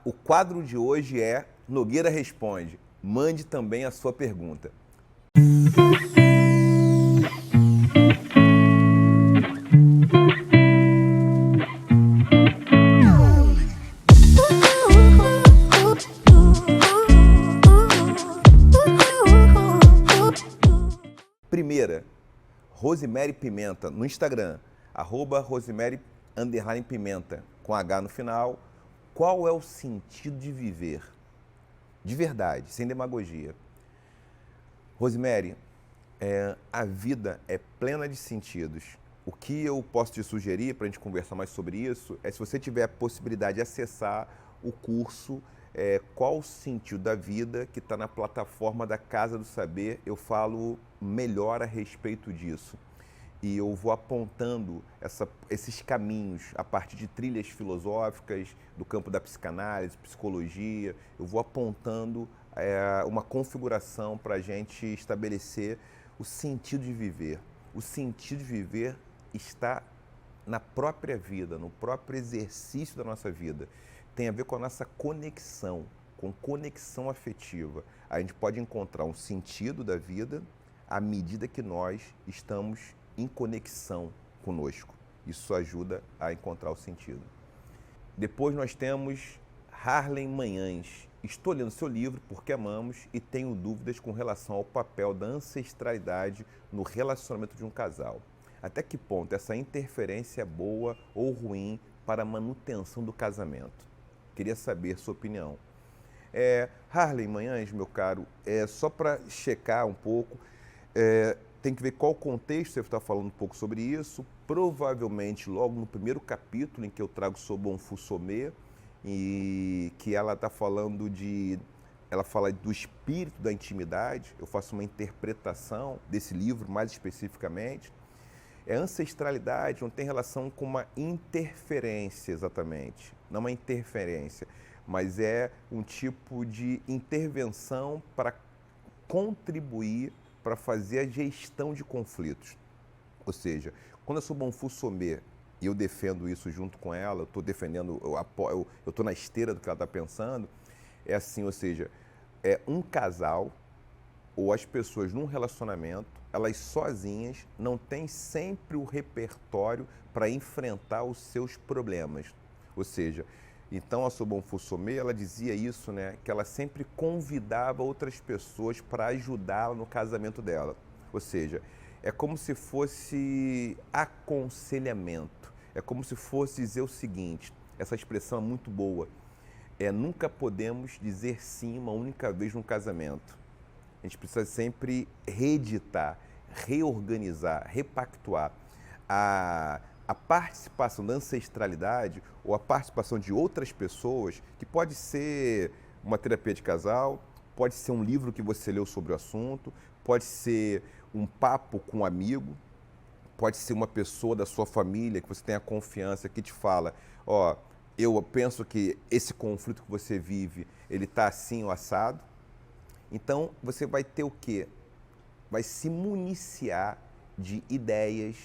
O quadro de hoje é Nogueira Responde. Mande também a sua pergunta. Primeira, Rosemary Pimenta, no Instagram, @Rosemary_Pimenta, com H no final. Qual é o sentido de viver? De verdade, sem demagogia. Rosemary, a vida é plena de sentidos. O que eu posso te sugerir para a gente conversar mais sobre isso é se você tiver a possibilidade de acessar o curso Qual o Sentido da Vida, que está na plataforma da Casa do Saber. Eu falo melhor a respeito disso. E eu vou apontando esses caminhos a partir de trilhas filosóficas, do campo da psicanálise, psicologia. Eu vou apontando uma configuração para a gente estabelecer o sentido de viver. O sentido de viver está na própria vida, no próprio exercício da nossa vida. Tem a ver com a nossa conexão, com conexão afetiva. A gente pode encontrar um sentido da vida à medida que nós estamos em conexão conosco. Isso ajuda a encontrar o sentido. Depois nós temos Harlem Manhães. Estou lendo seu livro Porque Amamos e tenho dúvidas com relação ao papel da ancestralidade no relacionamento de um casal. Até que ponto essa interferência é boa ou ruim para a manutenção do casamento? Queria saber sua opinião. Harlem Manhães, meu caro, só para checar um pouco, tem que ver qual o contexto, você está falando um pouco sobre isso. Provavelmente logo no primeiro capítulo em que eu trago sobre Bonfils Sommet, e que ela está falando ela fala do espírito da intimidade. Eu faço uma interpretação desse livro mais especificamente. Ancestralidade não tem relação com uma interferência exatamente, não uma interferência, mas é um tipo de intervenção para contribuir para fazer a gestão de conflitos. Ou seja, quando eu sou Bonfils Sommet e eu defendo isso junto com ela, eu estou defendendo, eu estou na esteira do que ela está pensando, é assim, ou seja, um casal ou as pessoas num relacionamento, elas sozinhas não têm sempre o repertório para enfrentar os seus problemas. Ou seja, então a sua Bonfils Sommet, ela dizia isso, né, que ela sempre convidava outras pessoas para ajudá-la no casamento dela. Ou seja, é como se fosse aconselhamento. É como se fosse dizer o seguinte, essa expressão é muito boa, nunca podemos dizer sim uma única vez no casamento. A gente precisa sempre reeditar, reorganizar, repactuar. A participação da ancestralidade ou a participação de outras pessoas, que pode ser uma terapia de casal, pode ser um livro que você leu sobre o assunto, pode ser um papo com um amigo, pode ser uma pessoa da sua família que você tenha confiança, que te fala, eu penso que esse conflito que você vive, ele está assim ou assado. Então, você vai ter o quê? Vai se municiar de ideias,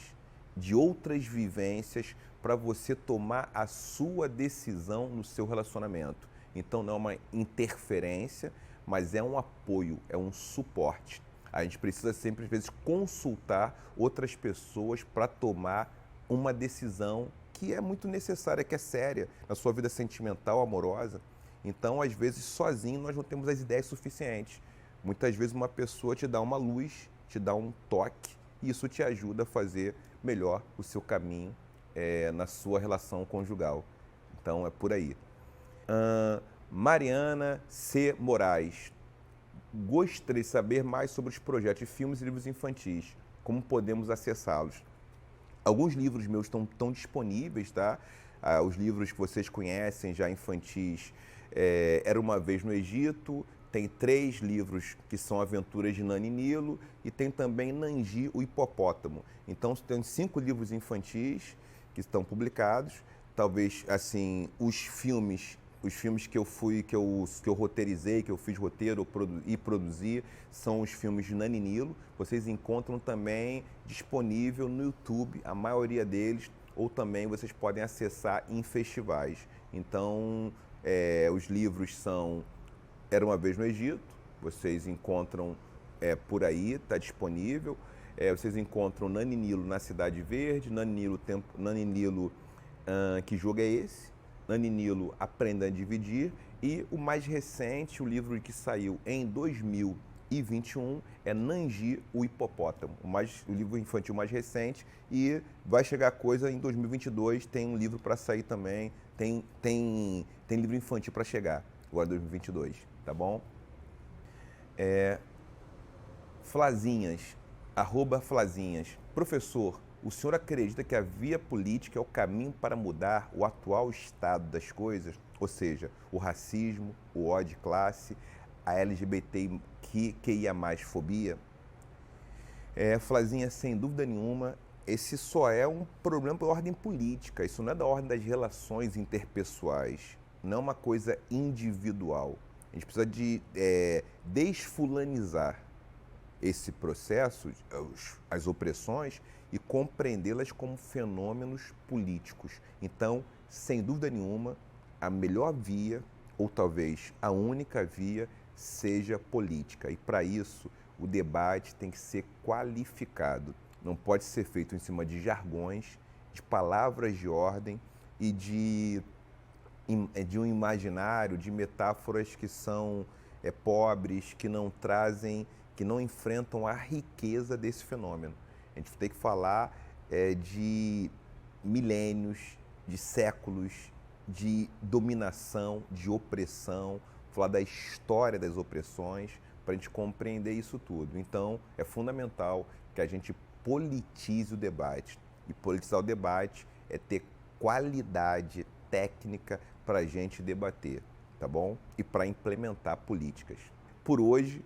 de outras vivências para você tomar a sua decisão no seu relacionamento. Então, não é uma interferência, mas é um apoio, é um suporte. A gente precisa sempre, às vezes, consultar outras pessoas para tomar uma decisão que é muito necessária, que é séria na sua vida sentimental, amorosa. Então, às vezes, sozinho, nós não temos as ideias suficientes. Muitas vezes, uma pessoa te dá uma luz, te dá um toque, e isso te ajuda a fazer melhor o seu caminho na sua relação conjugal. Então, é por aí. Mariana C. Moraes. Gostaria de saber mais sobre os projetos de filmes e livros infantis. Como podemos acessá-los? Alguns livros meus estão disponíveis, tá? Os livros que vocês conhecem já infantis, Era Uma Vez no Egito, tem 3 livros que são Aventuras de Nani e Nilo e tem também Nanji, o Hipopótamo. Então, tem 5 livros infantis que estão publicados. Talvez, assim, os filmes que eu roteirizei, que eu fiz roteiro e produzi, são os filmes de Nani e Nilo. Vocês encontram também disponível no YouTube, a maioria deles, ou também vocês podem acessar em festivais. Então, Os livros são Era uma Vez no Egito, vocês encontram por aí, está disponível. Vocês encontram Nani Nilo na Cidade Verde, Nani Nilo, Que Jogo é Esse? Nani Nilo, Aprenda a Dividir. E o mais recente, o livro que saiu em 2021, é Nanji, o Hipopótamo, o livro infantil mais recente. E vai chegar coisa em 2022, tem um livro para sair também, tem livro infantil para chegar, agora em 2022, tá bom? Flazinhas, @Flazinhas. Professor, o senhor acredita que a via política é o caminho para mudar o atual estado das coisas? Ou seja, o racismo, o ódio de classe, a LGBTQIA+, fobia? Flazinha, sem dúvida nenhuma, esse só é um problema da ordem política, isso não é da ordem das relações interpessoais, não é uma coisa individual. A gente precisa de desfulanizar esse processo, as opressões, e compreendê-las como fenômenos políticos. Então, sem dúvida nenhuma, a melhor via, ou talvez a única via, seja política. E para isso, o debate tem que ser qualificado. Não pode ser feito em cima de jargões, de palavras de ordem e de um imaginário, de metáforas que são pobres, que não trazem, que não enfrentam a riqueza desse fenômeno. A gente tem que falar de milênios, de séculos, de dominação, de opressão, falar da história das opressões, para a gente compreender isso tudo. Então, é fundamental que a gente politize o debate. E politizar o debate é ter qualidade técnica para a gente debater, tá bom? E para implementar políticas. Por hoje,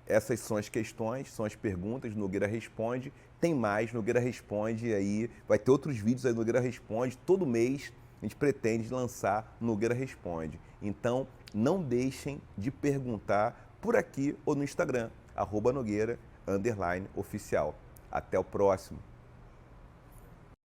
essas são as questões, são as perguntas, Nogueira Responde. Tem mais, Nogueira Responde aí, vai ter outros vídeos aí, Nogueira Responde. Todo mês a gente pretende lançar Nogueira Responde. Então, não deixem de perguntar por aqui ou no Instagram, @Nogueira_oficial. Até o próximo.